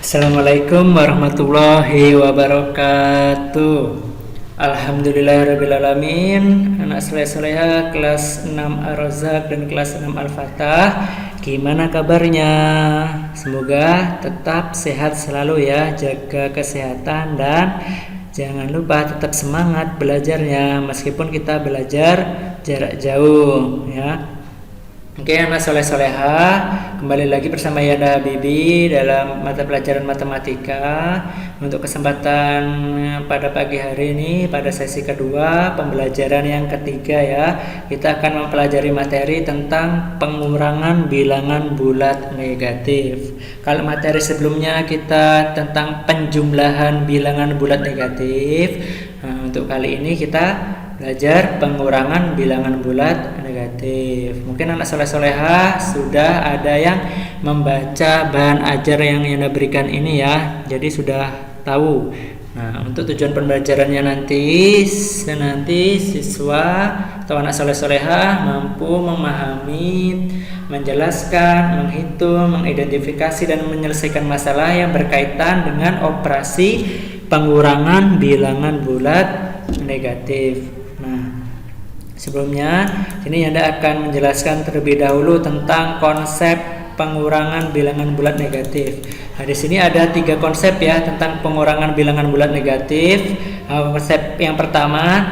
Assalamualaikum warahmatullahi wabarakatuh. Alhamdulillahirrabbilalamin. Anak soleh-soleha kelas 6 Ar-Razak dan kelas 6 Al-Fatah. Gimana kabarnya? Semoga tetap sehat selalu ya. Jaga kesehatan dan jangan lupa tetap semangat belajarnya meskipun kita belajar jarak jauh ya. Oke, anak soleh-soleha, kembali lagi bersama Yanda Habibi dalam mata pelajaran matematika. Untuk kesempatan pada pagi hari ini, pada sesi kedua, pembelajaran yang ketiga ya, kita akan mempelajari materi tentang pengurangan bilangan bulat negatif. Kalau materi sebelumnya kita tentang penjumlahan bilangan bulat negatif, untuk kali ini kita belajar pengurangan bilangan bulat negatif. Mungkin anak soleh-soleha sudah ada yang membaca bahan ajar yang Yanda berikan ini ya, jadi sudah tahu. Nah, untuk tujuan pembelajarannya nanti siswa atau anak soleh-soleha mampu memahami, menjelaskan, menghitung, mengidentifikasi dan menyelesaikan masalah yang berkaitan dengan operasi pengurangan bilangan bulat negatif. Nah, sebelumnya ini Anda akan menjelaskan terlebih dahulu tentang konsep pengurangan bilangan bulat negatif. Nah, di sini ada 3 konsep ya tentang pengurangan bilangan bulat negatif. Konsep yang pertama,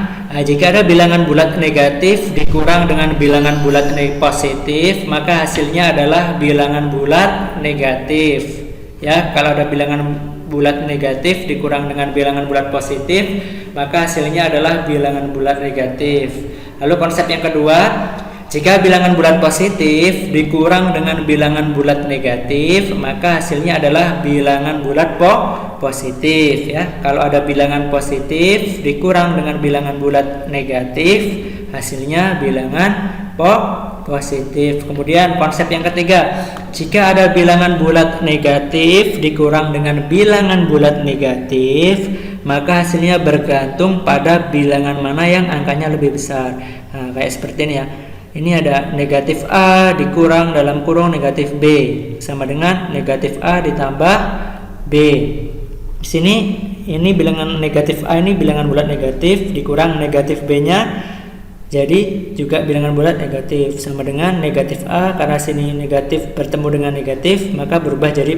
jika ada bilangan bulat negatif dikurang dengan bilangan bulat positif, maka hasilnya adalah bilangan bulat negatif. Ya, kalau ada bilangan bulat negatif dikurang dengan bilangan bulat positif, maka hasilnya adalah bilangan bulat negatif. Lalu konsep yang kedua, jika bilangan bulat positif dikurang dengan bilangan bulat negatif, maka hasilnya adalah bilangan bulat positif ya. Kalau ada bilangan positif dikurang dengan bilangan bulat negatif, hasilnya bilangan positif. Kemudian konsep yang ketiga, jika ada bilangan bulat negatif dikurang dengan bilangan bulat negatif, maka hasilnya bergantung pada bilangan mana yang angkanya lebih besar. Nah, kayak seperti ini ya. Ini ada negatif A dikurang dalam kurung negatif B sama dengan negatif A ditambah B. Di sini ini bilangan negatif A ini bilangan bulat negatif dikurang negatif B-nya, jadi juga bilangan bulat negatif sama dengan negatif A, karena sini negatif bertemu dengan negatif maka berubah jadi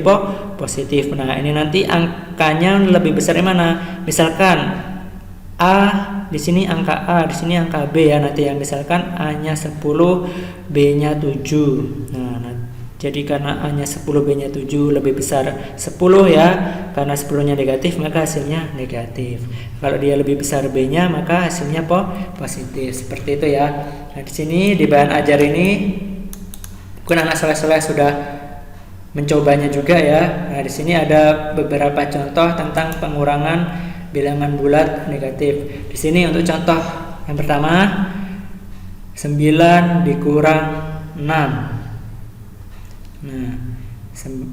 positif. Nah, ini nanti angkanya lebih besar yang mana? Misalkan A di sini angka A, di sini angka B ya nanti ya. Misalkan A-nya 10, B-nya 7. Nah, jadi karena A-nya 10, B-nya 7 lebih besar 10 ya. Karena 10-nya negatif maka hasilnya negatif. Kalau dia lebih besar B-nya maka hasilnya positif. Seperti itu ya. Nah, di sini di bahan ajar ini mungkin anak soleh-soleh sudah mencobanya juga ya. Nah, di sini ada beberapa contoh tentang pengurangan bilangan bulat negatif. Di sini untuk contoh yang pertama, 9 dikurang 6. Nah,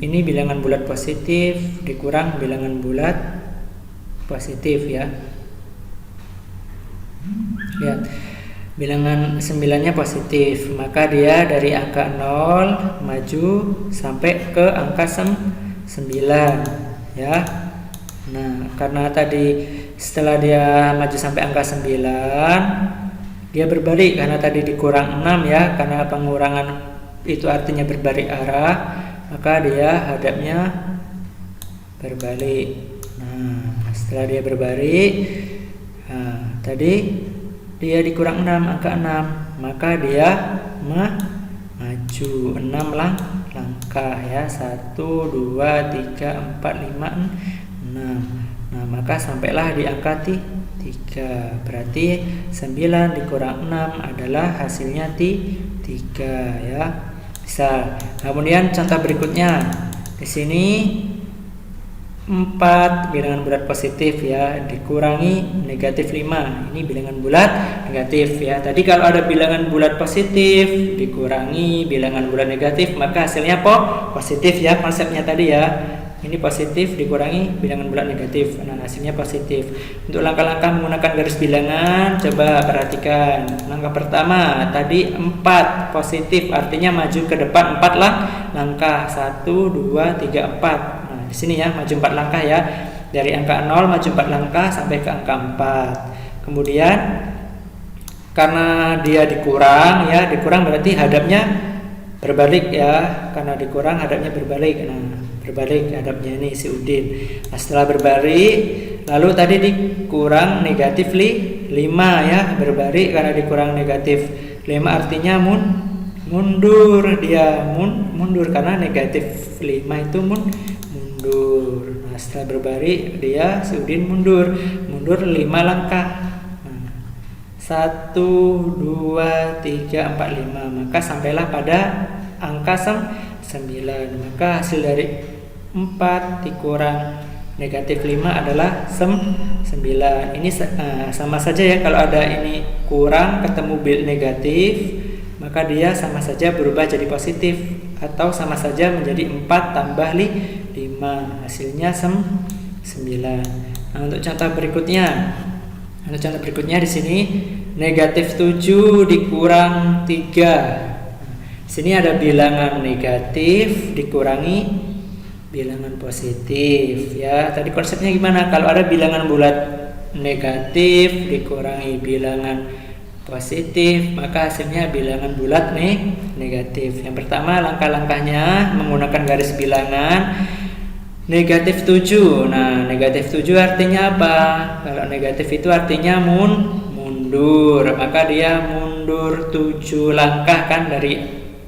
ini bilangan bulat positif dikurang bilangan bulat positif ya. Lihat, bilangan 9-nya positif, maka dia dari angka 0 maju sampai ke angka 9 ya. Nah, karena tadi setelah dia maju sampai angka 9, dia berbalik karena tadi dikurang 6 ya, karena pengurangan itu artinya berbalik arah, maka dia hadapnya berbalik. Nah, setelah dia berbalik, tadi dia dikurang 6, angka 6, maka dia maju 6 langkah ya, 1, 2, 3, 4, 5, 6. Nah, maka sampailah di angka 3. Berarti 9 dikurang 6 adalah hasilnya 3 ya. Bisa. Kemudian contoh berikutnya. Di sini 4 bilangan bulat positif ya dikurangi negatif 5. Ini bilangan bulat negatif ya. Tadi kalau ada bilangan bulat positif dikurangi bilangan bulat negatif, maka hasilnya positif ya, konsepnya tadi ya. Ini positif dikurangi bilangan bulat negatif. Nah, hasilnya positif. Untuk langkah-langkah menggunakan garis bilangan, coba perhatikan. Langkah pertama tadi 4 positif, artinya maju ke depan 4 langkah. 1, 2, 3, 4. Nah, Nah, di sini ya maju 4 langkah ya. Dari angka 0 maju 4 langkah sampai ke angka 4. Kemudian karena dia dikurang ya, dikurang berarti hadapnya berbalik ya. Karena dikurang hadapnya berbalik. Nah, berbalik hadapnya ini si Udin. Nah, setelah berbalik, lalu tadi dikurang negatif 5 ya, berbalik karena dikurang negatif 5 artinya mundur dia, mundur karena negatif 5 itu mundur. Nah, setelah berbalik dia si Udin mundur 5 langkah. 1, 2, 3, 4, 5. Maka sampailah pada angka 9. Maka hasil dari 4 dikurang negatif 5 adalah 9. Ini sama saja ya, kalau ada ini kurang ketemu bil negatif, maka dia sama saja berubah jadi positif, atau sama saja menjadi 4 tambah 5. Hasilnya 9. Nah, untuk contoh berikutnya di sini negatif 7 dikurang 3. Sini ada bilangan negatif dikurangi bilangan positif ya. Tadi konsepnya gimana? Kalau ada bilangan bulat negatif dikurangi bilangan positif, maka hasilnya bilangan bulat negatif. Yang pertama langkah-langkahnya menggunakan garis bilangan negatif 7. Nah, negatif 7 artinya apa? Kalau negatif itu artinya mundur. Maka dia mundur 7 langkah kan dari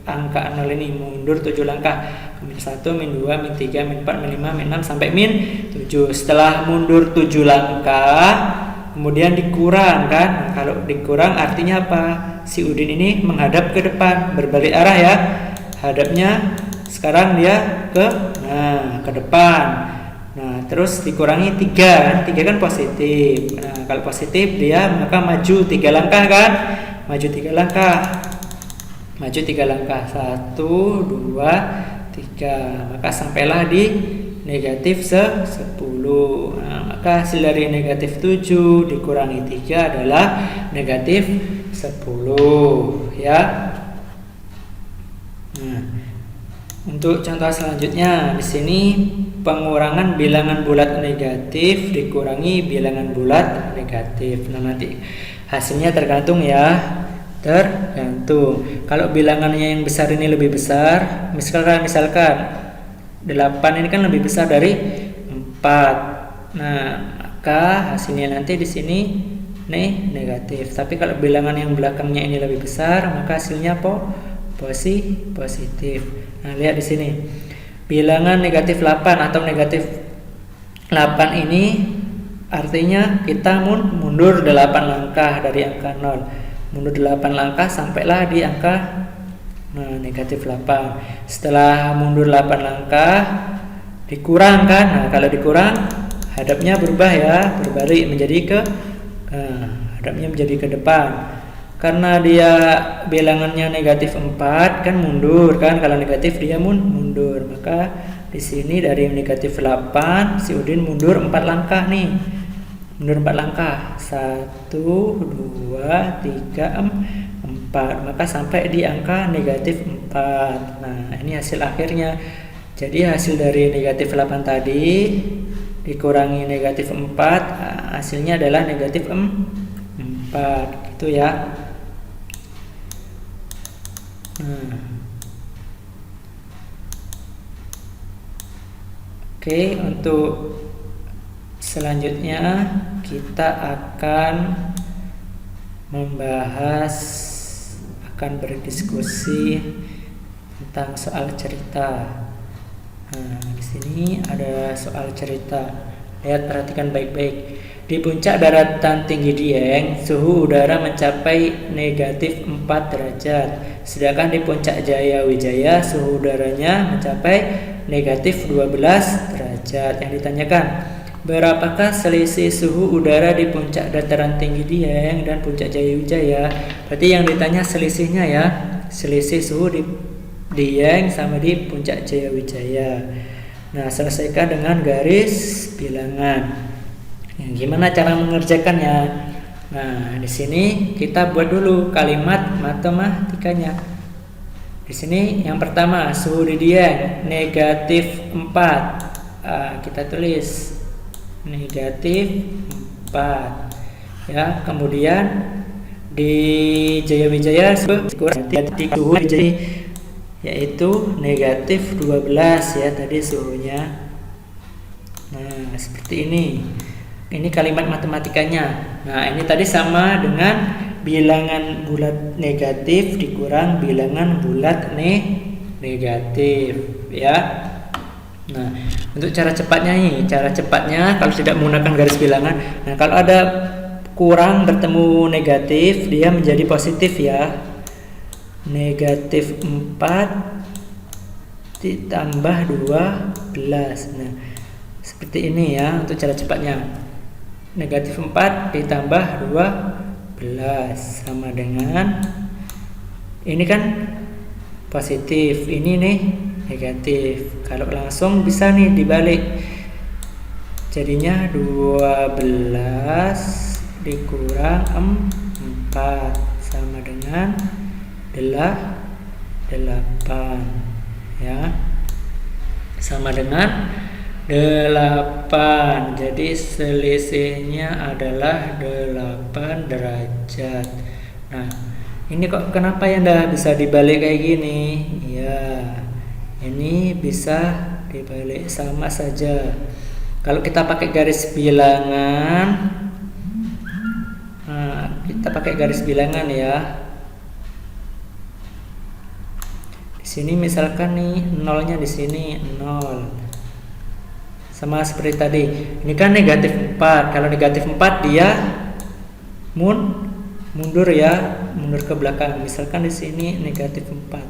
angka 0 ini, mundur 7 langkah. Min 1, min 2, min 3, min 4, min 5, min 6 sampai min 7. Setelah mundur 7 langkah, kemudian dikurang kan. Nah, kalau dikurang artinya apa? Si Udin ini menghadap ke depan, berbalik arah ya. Hadapnya sekarang dia ke depan. Nah, terus dikurangi 3 kan positif. Nah, kalau positif dia maka maju 3 langkah kan? Maju 3 langkah. 1, 2, 3. Maka sampailah di negatif 10. Nah, maka hasil dari negatif 7 dikurangi 3 adalah negatif 10 ya. Nah, untuk contoh selanjutnya di sini pengurangan bilangan bulat negatif dikurangi bilangan bulat negatif. Nah, nanti hasilnya tergantung ya, tergantung. Kalau bilangannya yang besar ini lebih besar, misalkan 8 ini kan lebih besar dari 4. Nah, maka hasilnya nanti di sini negatif. Tapi kalau bilangan yang belakangnya ini lebih besar, maka hasilnya positif. Nah, lihat di sini. Bilangan negatif 8 atau negatif 8 ini artinya kita mundur 8 langkah dari angka 0. Mundur 8 langkah sampailah di angka negatif 8. Setelah mundur 8 langkah dikurang kan. Nah, kalau dikurang hadapnya berubah ya, berbalik menjadi hadapnya menjadi ke depan. Karena dia bilangannya negatif 4 kan mundur kan. Kalau negatif dia mundur. Maka di sini dari negatif 8 si Udin mundur 4 langkah nih. Mundur 4 langkah. 1, 2, 3, 4. Maka sampai di angka negatif 4. Nah, ini hasil akhirnya. Jadi hasil dari negatif 8 tadi dikurangi negatif 4, hasilnya adalah negatif 4. Gitu ya. Oke, untuk selanjutnya kita akan berdiskusi tentang soal cerita. Nah, di sini ada soal cerita. Lihat, perhatikan baik-baik. Di puncak daratan tinggi Dieng, suhu udara mencapai negatif 4 derajat. Sedangkan di puncak Jaya Wijaya, suhu udaranya mencapai negatif 12 derajat. Yang ditanyakan, berapakah selisih suhu udara di puncak dataran tinggi Dieng dan puncak Jaya Wijaya? Berarti yang ditanya selisihnya ya, selisih suhu di Dieng sama di puncak Jaya Wijaya. Nah, selesaikan dengan garis bilangan. Gimana cara mengerjakannya? Nah, di sini kita buat dulu kalimat matematikanya. Di sini yang pertama, suhu di Dieng negatif 4. kita tulis negatif 4 ya. Kemudian di Jaya Wijaya jadi yaitu negatif 12 ya tadi suhunya. Nah seperti ini kalimat matematikanya. Nah ini tadi sama dengan bilangan bulat negatif dikurang bilangan bulat negatif ya. Nah untuk cara cepatnya kalau tidak menggunakan garis bilangan, nah kalau ada kurang bertemu negatif dia menjadi positif ya. Negatif 4 ditambah 12. Nah seperti ini ya untuk cara cepatnya. Negatif 4 ditambah 12 sama dengan ini kan positif, ini nih negatif. Kalau langsung bisa nih dibalik, jadinya 12 dikurang 4 sama dengan 8 ya, sama dengan 8. Jadi selisihnya adalah 8 derajat. Nah ini kok kenapa ya ndak bisa dibalik kayak gini ya? Ini bisa dibalik sama saja. Kalau kita pakai garis bilangan, nah, kita pakai garis bilangan ya. Di sini misalkan nih nolnya di sini 0. Sama seperti tadi. Ini kan negatif 4. Kalau negatif 4 dia mundur ya, mundur ke belakang. Misalkan di sini negatif 4.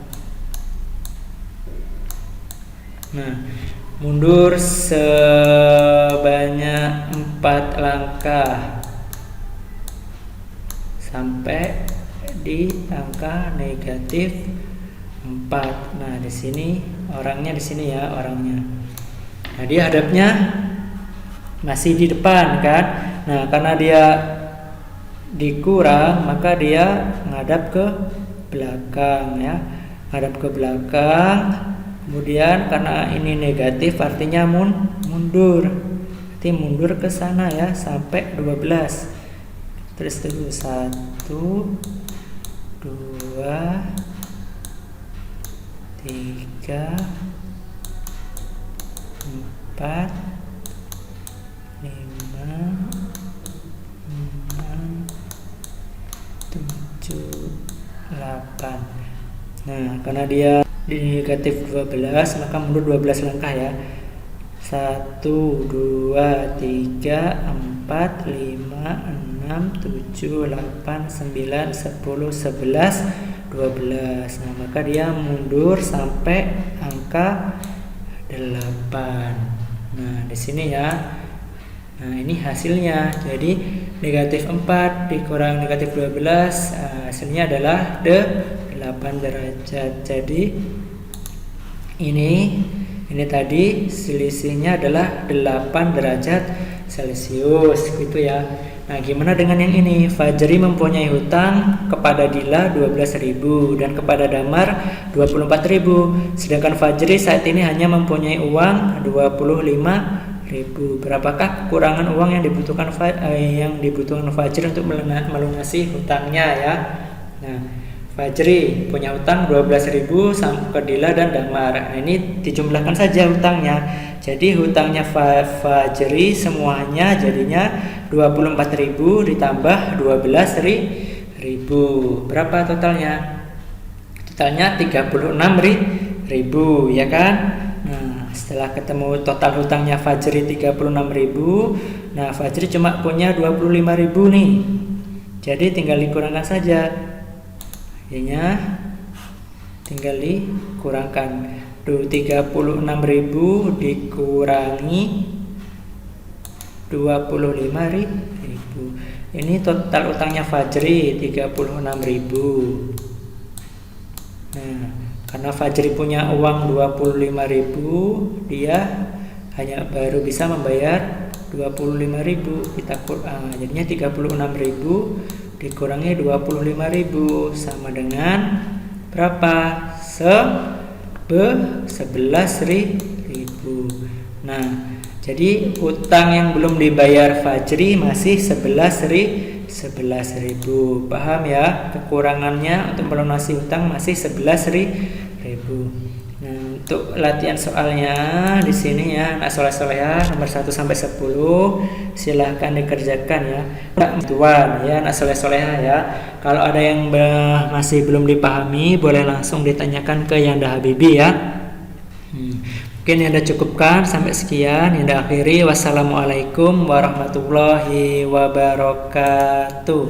Nah, mundur sebanyak 4 langkah sampai di angka negatif 4. Nah, di sini orangnya di sini ya, orangnya. Nah, dia hadapnya masih di depan kan. Nah, karena dia dikurang, maka dia ngadap ke belakang ya. Ngadap ke belakang. Kemudian karena ini negatif artinya mundur. Berarti mundur ke sana ya sampai 12. Terus dulu 1 2 3 4 5 6 7 8. Nah, karena dia di negatif 12 maka mundur 12 langkah ya. 1 2 3 4 5 6 7 8 9 10 11 12. Nah, maka dia mundur sampai angka 8. Nah, di sini ya. Nah, ini hasilnya. Jadi negatif 4 dikurang negatif 12, hasilnya adalah 8 derajat. Jadi ini tadi selisihnya adalah 8 derajat Celcius gitu ya. Nah, gimana dengan yang ini? Fajri mempunyai hutang kepada Dila 12.000 dan kepada Damar 24.000. Sedangkan Fajri saat ini hanya mempunyai uang 25.000. Berapakah kekurangan uang yang dibutuhkan Fajri untuk melunasi hutangnya ya? Nah, Fajri punya hutang 12.000 ke Dila dan Damar. Nah, ini dijumlahkan saja hutangnya. Jadi hutangnya Fajri semuanya jadinya 24.000 ditambah 12.000. Berapa totalnya? Totalnya 36.000 ya kan? Nah, setelah ketemu total hutangnya Fajri 36.000, nah Fajri cuma punya 25.000 nih. Jadi tinggal dikurangkan saja. Akhirnya tinggal dikurangkan. 36.000 dikurangi 25.000. Ini total utangnya Fajri 36.000. Nah, karena Fajri punya uang 25.000, dia hanya baru bisa membayar 25.000. Kita jadinya 36.000 dikurangi 25.000 sama dengan berapa? 11.000. Nah, jadi utang yang belum dibayar Fajri masih 11.000. Paham ya? Kekurangannya untuk melunasi utang masih 11.000. Nah, untuk latihan soalnya di sini ya, anak soleh-solehah nomor 1 sampai 10 silahkan dikerjakan ya. Tuan ya, anak soleh-solehah ya. Kalau ada yang masih belum dipahami, boleh langsung ditanyakan ke Yanda Habibi ya. Mungkin Yanda cukupkan sampai sekian. Yanda akhiri. Wassalamualaikum warahmatullahi wabarakatuh.